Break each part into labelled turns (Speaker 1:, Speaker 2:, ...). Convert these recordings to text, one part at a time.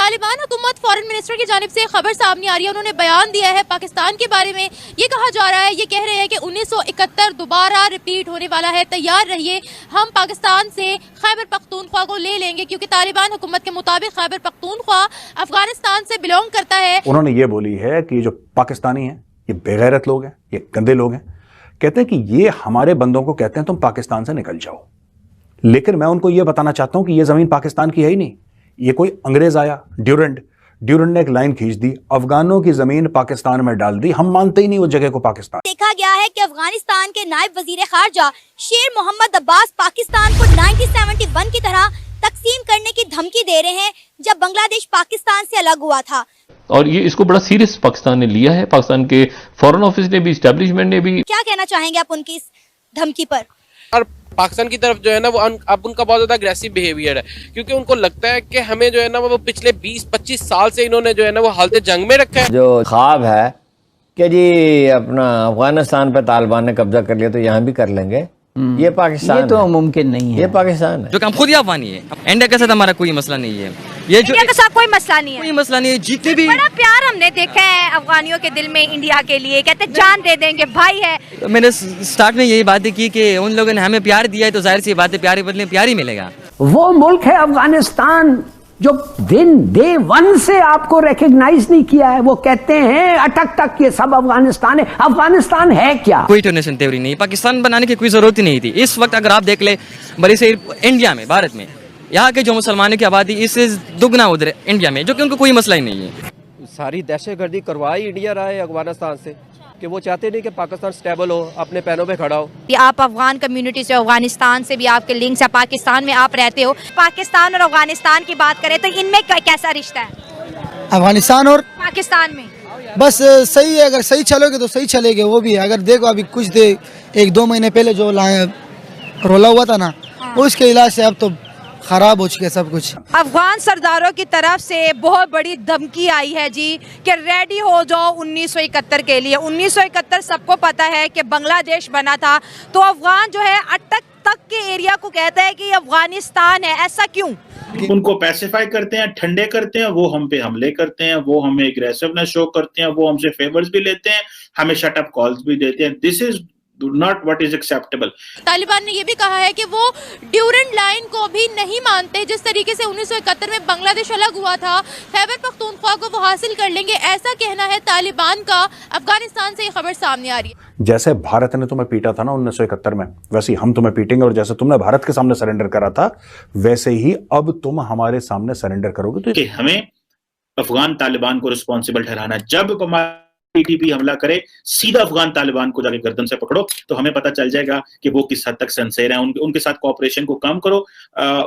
Speaker 1: तालिबान हुकूमत foreign minister की जानिब से खबर सामने आ रही है, उन्होंने बयान दिया है पाकिस्तान के बारे में। ये कहा जा रहा है, ये कह रहे हैं कि 1971 दोबारा रिपीट होने वाला है, तैयार रहिए, हम पाकिस्तान से खैबर पख्तूनख्वा को ले लेंगे, क्योंकि तालिबान हुकूमत के मुताबिक खैबर पख्तूनख्वा अफगानिस्तान से बिलोंग करता है।
Speaker 2: उन्होंने ये बोली है कि जो पाकिस्तानी हैं ये बेगैरत लोग हैं, ये गंदे लोग हैं। कहते हैं कि ये हमारे बंदों को कहते हैं तुम पाकिस्तान से निकल जाओ, लेकिन मैं उनको ये बताना चाहता हूं कि ये जमीन पाकिस्तान की है ही नहीं। ये कोई अंग्रेज आया, ड्यूरेंट ने एक लाइन खींच दी, अफगानों की जमीन पाकिस्तान में डाल दी, हम मानते ही नहीं वो जगह को पाकिस्तान।
Speaker 3: देखा गया है कि अफगानिस्तान के नायब वजीर खारजा शेर मोहम्मद अब्बास पाकिस्तान को 1971 की तरह तकसीम करने की धमकी दे रहे हैं, जब बांग्लादेश पाकिस्तान से अलग हुआ था।
Speaker 4: और ये इसको बड़ा सीरियस पाकिस्तान ने लिया है, पाकिस्तान के फॉरेन ऑफिस ने भी, एस्टेब्लिशमेंट ने भी।
Speaker 3: क्या कहना चाहेंगे आप उनकी इस धमकी पर?
Speaker 5: और पाकिस्तान की तरफ जो है ना वो अब उनका बहुत ज्यादा अग्रेसिव बिहेवियर है, क्योंकि उनको लगता है कि हमें जो है ना वो पिछले 20-25 साल से इन्होंने जो है ना वो हालत जंग में रखा है।
Speaker 6: जो ख्वाब है कि जी अपना अफगानिस्तान पर तालिबान ने कब्जा कर लिया तो यहाँ भी कर लेंगे, ये पाकिस्तान,
Speaker 7: ये तो मुमकिन नहीं है,
Speaker 6: ये पाकिस्तान है।
Speaker 8: जो हम खुद ही अफगानी है, इंडिया के साथ हमारा कोई मसला नहीं है, ये जो
Speaker 3: इंडिया के साथ कोई मसला नहीं है,
Speaker 8: कोई मसला नहीं है। जितने भी
Speaker 3: बड़ा प्यार हमने देखा है अफगानियों के दिल में इंडिया के लिए, कहते जान दे देंगे, भाई है।
Speaker 8: मैंने स्टार्ट में यही बातें की कि उन लोगों ने हमें प्यार दिया है तो जाहिर सी बात है प्यार के बदले प्यार ही मिलेगा।
Speaker 7: वो मुल्क है अफगानिस्तान जो डे वन से आपको रिकॉग्नाइज नहीं किया है। वो कहते हैं अटक तक ये सब अफगानिस्तान है। अफगानिस्तान है क्या?
Speaker 8: कोई डोनेशन थ्योरी नहीं, पाकिस्तान बनाने की कोई जरूरत ही नहीं थी। इस वक्त अगर आप देख ले बड़ी से इंडिया में, भारत में, यहाँ के जो मुसलमानों की आबादी इससे दुगना उधर इंडिया में, जो कि उनको कोई मसला ही नहीं है।
Speaker 9: सारी दहशतगर्दी करवाई इंडिया रहा है अफगानिस्तान से, कि वो चाहते नहीं कि पाकिस्तान स्टेबल हो, अपने पैरों पे खड़ा हो।
Speaker 3: आप अफगान कम्युनिटी से, अफगानिस्तान से भी आपके लिंक्स है, पाकिस्तान में आप रहते हो, पाकिस्तान और अफगानिस्तान की बात करें तो इनमें कैसा रिश्ता है
Speaker 10: अफगानिस्तान और
Speaker 3: पाकिस्तान में?
Speaker 10: बस सही है, अगर सही चलोगे तो सही चलेगे। वो भी अगर देखो अभी कुछ 1-2 महीने पहले जो रोला हुआ था ना, उसके इलाज से अब तो खराब हो चुके सब कुछ।
Speaker 11: अफगान सरदारों की तरफ से बहुत बड़ी धमकी आई है जी कि रेडी हो जाओ 1971 के लिए। 1971 सबको पता है कि बांग्लादेश बना था, तो अफगान जो है अटक तक के एरिया को कहता है कि अफगानिस्तान है। ऐसा क्यों?
Speaker 12: उनको पैसिफाई करते हैं, ठंडे करते हैं, वो हम पे हमले करते हैं, वो हमें एग्रेसिवनेस शो करते हैं, वो हमसे फेवर्स भी लेते हैं, हमें शट अप कॉल्स भी देते हैं। This is not what is acceptable.
Speaker 1: Taliban ने यह भी कहा है कि वो ड्यूरेंट लाइन को भी नहीं मानते। जिस तरीके से 1971 में बांग्लादेश अलग हुआ था, खैबर पख्तूनख्वा को वो हासिल कर लेंगे, ऐसा कहना है तालिबान का। अफगानिस्तान से ये खबर सामने आ रही है।
Speaker 2: जैसे भारत ने तुम्हें पीटा था ना 1971 में, वैसे ही हम तुम्हें पीटेंगे, और जैसे तुमने भारत के सामने सरेंडर करा था वैसे ही अब तुम हमारे सामने सरेंडर करोगे। तो
Speaker 12: हमें अफगान तालिबान को रिस्पॉन्सिबल ठहराना। जब टीटीपी हमला करे, सीधा अफगान तालिबान को जाके गर्दन से पकड़ो, तो हमें पता चल जाएगा कि वो किस हद तक सिंसियर हैं। उनके साथ कोऑपरेशन को कम करो,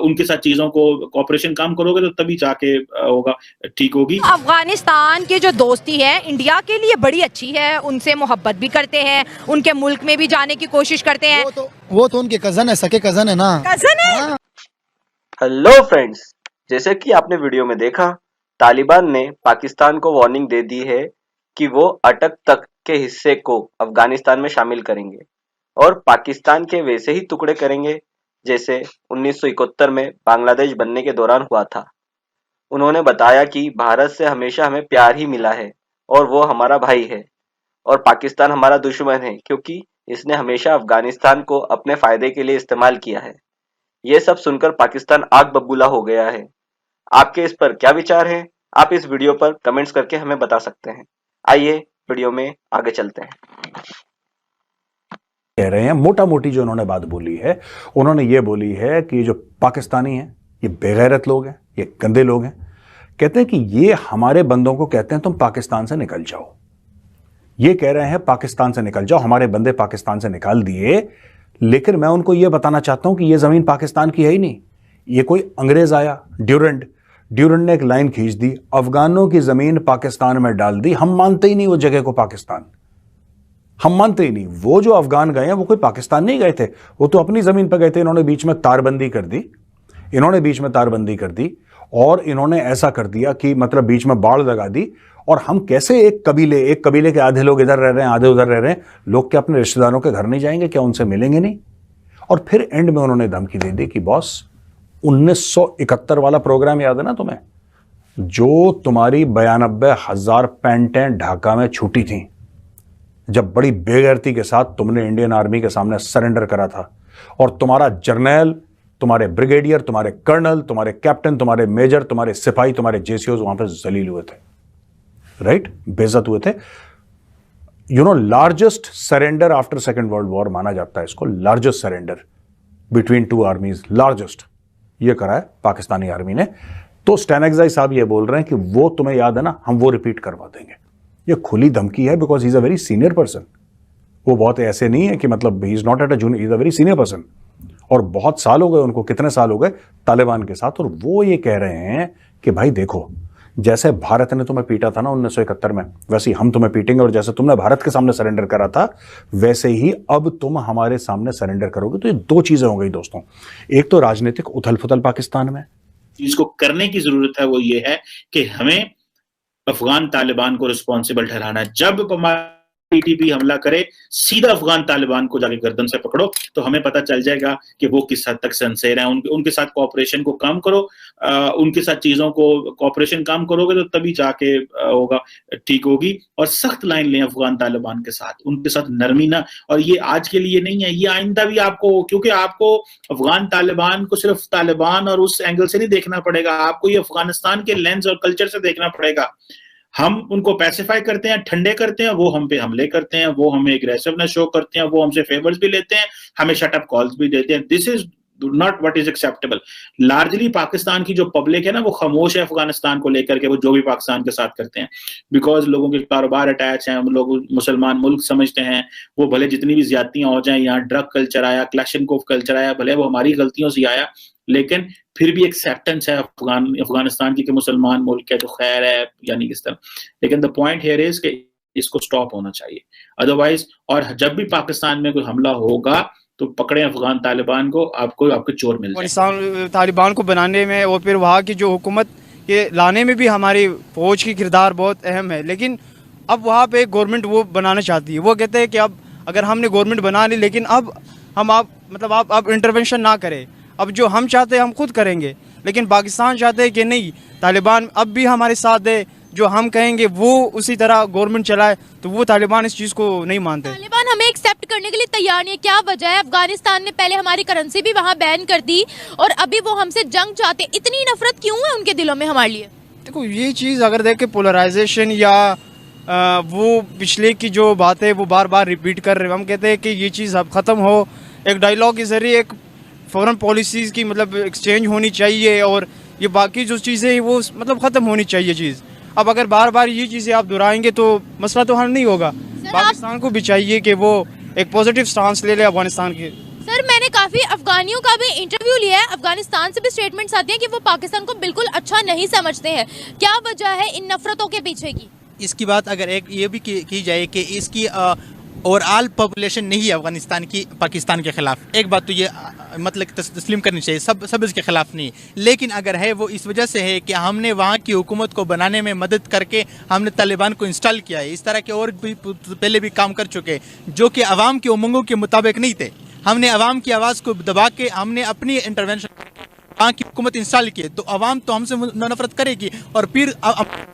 Speaker 12: उनके साथ चीजों को कोऑपरेशन कम करोगे तो तभी जाके होगा, ठीक होगी।
Speaker 11: अफगानिस्तान की जो दोस्ती है इंडिया के लिए बड़ी अच्छी है, उनसे मोहब्बत भी करते हैं, उनके मुल्क में भी जाने की कोशिश करते हैं।
Speaker 10: वो तो उनके कजन है, सके कजन है ना।
Speaker 11: कजन है।
Speaker 13: हेलो फ्रेंड्स, जैसे कि आपने वीडियो में देखा, तालिबान ने पाकिस्तान को वार्निंग दे दी है कि वो अटक तक के हिस्से को अफगानिस्तान में शामिल करेंगे और पाकिस्तान के वैसे ही टुकड़े करेंगे जैसे 1971 में बांग्लादेश बनने के दौरान हुआ था। उन्होंने बताया कि भारत से हमेशा हमें प्यार ही मिला है और वो हमारा भाई है, और पाकिस्तान हमारा दुश्मन है क्योंकि इसने हमेशा अफगानिस्तान को अपने फायदे के लिए इस्तेमाल किया है। ये सब सुनकर पाकिस्तान आग बबूला हो गया है। आपके इस पर क्या विचार हैं? आप इस वीडियो पर कमेंट्स करके हमें बता सकते हैं। आइए वीडियो में आगे चलते हैं।
Speaker 2: कह रहे हैं मोटा मोटी जो उन्होंने बात बोली है, उन्होंने ये बोली है कि जो पाकिस्तानी हैं ये बेगैरत लोग हैं, ये गंदे लोग हैं। कहते हैं कि ये हमारे बंदों को कहते हैं तुम पाकिस्तान से निकल जाओ। ये कह रहे हैं पाकिस्तान से निकल जाओ, हमारे बंदे पाकिस्तान से निकाल दिए, लेकिन मैं उनको ये बताना चाहता हूं कि ये जमीन पाकिस्तान की है ही नहीं। ये कोई अंग्रेज आया, ड्यूरेंट ने एक लाइन खींच दी, अफगानों की जमीन पाकिस्तान में डाल दी, हम मानते ही नहीं वो जगह को पाकिस्तान, हम मानते ही नहीं। वो जो अफगान गए हैं वो कोई पाकिस्तान नहीं गए थे, वो तो अपनी जमीन पर गए थे। इन्होंने बीच में तारबंदी कर दी, और इन्होंने ऐसा कर दिया कि मतलब बीच में बाड़ लगा दी। और हम कैसे एक कबीले के आधे लोग इधर रह रहे हैं, आधे उधर रह रहे हैं, लोग क्या अपने रिश्तेदारों के घर नहीं जाएंगे, क्या उनसे मिलेंगे नहीं? और फिर एंड में उन्होंने धमकी दे दी कि बॉस 1971 वाला प्रोग्राम याद है ना तुम्हें, जो तुम्हारी 92,000 पैंटें ढाका में छूटी थीं, जब बड़ी बेगैरती के साथ तुमने इंडियन आर्मी के सामने सरेंडर करा था, और तुम्हारा जर्नैल, तुम्हारे ब्रिगेडियर, तुम्हारे कर्नल, तुम्हारे कैप्टन, तुम्हारे मेजर, तुम्हारे सिपाही, तुम्हारे जेसीओज वहां पर जलील हुए थे, राइट, बेइज्जत हुए थे। You know, largest surrender after second world war माना जाता है इसको, largest surrender between two आर्मीज, largest ये करा है पाकिस्तानी आर्मी ने। तो स्टैनएग्जाई साहब ये बोल रहे हैं कि वो तुम्हें याद है ना, हम वो रिपीट करवा देंगे। ये खुली धमकी है, because he is a very senior person. वो बहुत ऐसे नहीं है कि मतलब he is not at a junior, he is a very senior person, और बहुत साल हो गए उनको, कितने साल हो गए तालिबान के साथ। और वो ये कह रहे हैं कि भाई देखो, जैसे भारत ने तुम्हें पीटा था ना 1971 में, वैसे ही हम तुम्हें पीटेंगे, और जैसे तुमने भारत के सामने सरेंडर करा था वैसे ही अब तुम हमारे सामने सरेंडर करोगे। तो ये दो चीजें हो गई दोस्तों, एक तो राजनीतिक उथल पुथल पाकिस्तान में,
Speaker 12: जिसको करने की जरूरत है वो ये है कि हमें अफगान तालिबान को रिस्पॉन्सिबल ठहराना है। जब टीटीपी हमला करे, सीधा अफगान तालिबान को जाके गर्दन से पकड़ो, तो हमें पता चल जाएगा कि वो किस हद तक सिंसियर हैं। उनके साथ कोऑपरेशन को कम करो, उनके साथ चीजों को कोऑपरेशन कम करोगे तो तभी जाके होगा, ठीक होगी। और सख्त लाइन लें अफगान तालिबान के साथ, उनके साथ नरमी ना। और ये आज के लिए नहीं है, ये आइंदा भी आपको, क्योंकि आपको अफगान तालिबान को सिर्फ तालिबान और उस एंगल से नहीं देखना पड़ेगा, आपको ये अफगानिस्तान के लेंस और कल्चर से देखना पड़ेगा। हम उनको पैसिफाई करते हैं, ठंडे करते हैं, वो हम पे हमले करते हैं, वो हमें एग्रेसिवनेस शो करते हैं, वो हमसे फेवर्स भी लेते हैं, हमें शट अप कॉल्स भी देते हैं। This is not what is acceptable. Largely Pakistan की जो पब्लिक है ना, वो खामोश है अफगानिस्तान को लेकर के, वो जो भी पाकिस्तान के साथ करते हैं, बिकॉज लोगों के कारोबार अटैच हैं, लोग मुसलमान मुल्क समझते हैं। वो भले जितनी भी ज्यादतियां हो जाएं, यहाँ ड्रग कल्चर आया, क्लैशनकोफ कल्चर आया, भले वो हमारी गलतियों से आया, लेकिन फिर भी एक्सेप्टेंस है अफगानिस्तान की कि मुसलमान मुल्क है तो खैर है, यानी किस तरह। लेकिन द पॉइंट हियर इज कि इसको स्टॉप होना चाहिए, अदरवाइज। और जब भी पाकिस्तान में कोई हमला होगा तो पकड़े अफगान तालिबान को, आपको आपके चोर मिल जाए।
Speaker 14: तालिबान को बनाने में और फिर वहाँ की जो हुकूमत के लाने में भी हमारी फौज की किरदार बहुत अहम है। लेकिन अब वहाँ पे गवर्नमेंट वो बनाना चाहती है, वो कहते हैं कि अब अगर हमने गवर्नमेंट बना ली, लेकिन अब हम आप इंटरवेंशन ना करें, अब जो हम चाहते हैं हम खुद करेंगे। लेकिन पाकिस्तान चाहते हैं कि नहीं, तालिबान अब भी हमारे साथ है, जो हम कहेंगे वो उसी तरह गवर्नमेंट चलाए। तो वो तालिबान इस चीज़ को नहीं मानते।
Speaker 1: तालिबान हमें एक्सेप्ट करने के लिए तैयार नहीं है, क्या वजह है? अफगानिस्तान ने पहले हमारी करेंसी भी वहाँ बैन कर दी और अभी वो हमसे जंग चाहते, इतनी नफरत क्यों है उनके दिलों में हमारे लिए?
Speaker 14: देखो, ये चीज़ अगर देखें, पोलराइजेशन या वो पिछले की जो बात है वो बार बार रिपीट कर रहे हैं। हम कहते हैं कि ये चीज़ अब ख़त्म हो, एक डायलॉग के ज़रिए एक फॉरेन पॉलिसीज़ की मतलब एक्सचेंज होनी चाहिए, और ये बाकी जो चीज़ें वो मतलब ख़त्म होनी चाहिए चीज़। अब अगर बार बार ये चीज़ें आप दोहराएंगे तो मसला तो हल नहीं होगा। पाकिस्तान को भी चाहिए कि वो एक पॉजिटिव स्टांस ले ले अफगानिस्तान के।
Speaker 1: सर, मैंने काफ़ी अफगानियों का भी इंटरव्यू लिया है, अफगानिस्तान से भी स्टेटमेंट्स आते हैं कि वो पाकिस्तान को बिल्कुल अच्छा नहीं समझते हैं। क्या वजह है इन नफरतों के पीछे की?
Speaker 15: इसकी बात अगर एक ये भी की जाए कि इसकी ओवरऑल पॉपुलेशन नहीं है अफगानिस्तान की पाकिस्तान के खिलाफ, एक बात तो ये मतलब तस्लीम करनी चाहिए, सब इसके खिलाफ नहीं। लेकिन अगर है वो इस वजह से है कि हमने वहाँ की हुकूमत को बनाने में मदद करके हमने तालिबान को इंस्टॉल किया है। इस तरह के और भी पहले भी काम कर चुके जो कि अवाम के उमंगों के मुताबिक नहीं थे। हमने अवाम की आवाज़ को दबा के हमने अपनी इंटरवेंशन वहाँ की हुकूमत इंस्टॉल की, तो अवाम तो हमसे नफरत करेगी। और फिर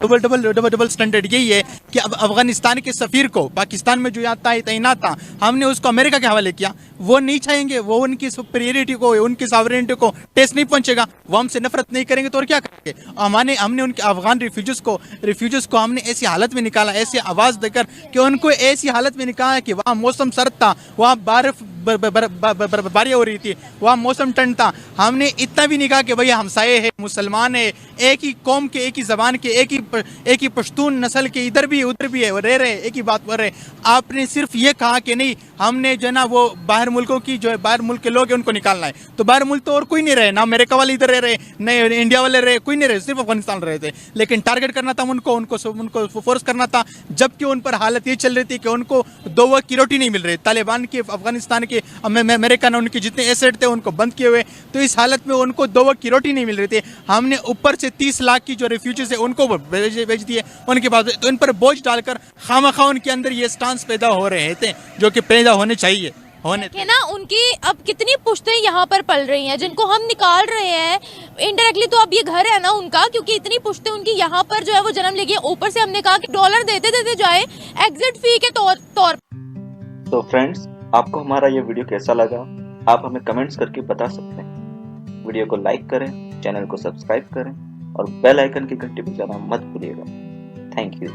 Speaker 15: डबल स्टैंडर्ड यही है कि अब अफगानिस्तान के सफ़ीर को पाकिस्तान में जो यहाँ तैनात था, हमने उसको अमेरिका के हवाले किया। वो नहीं चाहेंगे, वो उनकी सुपीरियरिटी को, उनकी सॉवरेनिटी को टेस्ट नहीं पहुँचेगा। वो हमसे नफरत नहीं करेंगे तो और क्या करेंगे? हमने उनके अफगान रिफ्यूजर्स को हमने ऐसी हालत में निकाला, ऐसी आवाज़ देकर कि उनको ऐसी हालत में निकाला कि वहाँ मौसम सर्द था, वहाँ बर्फबारी हो रही थी, वहाँ मौसम ठंड था। हमने इतना भी नहीं कहा कि भैया हमसाये है, मुसलमान है, एक ही कौम के, एक ही ज़बान के, एक ही पश्तून नस्ल के, इधर भी उधर भी है, रह रहे, एक ही बात कर रहे। आपने सिर्फ ये कहा कि नहीं, हमने जो है ना वो बाहर मुल्कों की, जो बाहर मुल्क के लोग हैं उनको निकालना है। तो बाहर मुल्क तो और कोई नहीं रहे, ना अमेरिका वाले इधर रह रहे, न इंडिया वाले रहे, कोई नहीं रहे, सिर्फ अफगानिस्तान रहे थे। लेकिन टारगेट करना था उनको फोर्स करना था, जबकि उन पर हालत ये चल रही थी कि उनको 2 वक्त की रोटी नहीं मिल रही। तालिबान के अफगानिस्तान के अमेरिका ने उनके जितने एसेट थे उनको बंद किए हुए, तो इस हालत में उनको 2 वक्त की रोटी नहीं मिल रही थी। हमने ऊपर से 30 लाख की जो रिफ्यूजीज है उनको भेज दिए। उनके बाद तो इन पर बोझ डालकर खामखा उनके अंदर ये स्टांस पैदा हो रहे थे जो कि पैदा होने चाहिए। होने
Speaker 1: कि ना उनकी अब कितनी पुश्तें यहाँ पर पल रही हैं जिनको हम निकाल रहे हैं इनडायरेक्टली। तो अब ये घर है ना उनका, क्योंकि इतनी पुश्तें उनकी यहाँ पर जो है वो जन्म लेगी। ऊपर से हमने कहा कि डॉलर देते देते जाए एग्जिट फी के तौर।
Speaker 13: तो फ्रेंड्स, आपको हमारा ये वीडियो कैसा लगा आप हमें कमेंट्स करके बता सकते हैं। वीडियो को लाइक करें, चैनल को सब्सक्राइब करें और बेल आइकन की घंटी बजाना मत भूलिएगा। Thank you.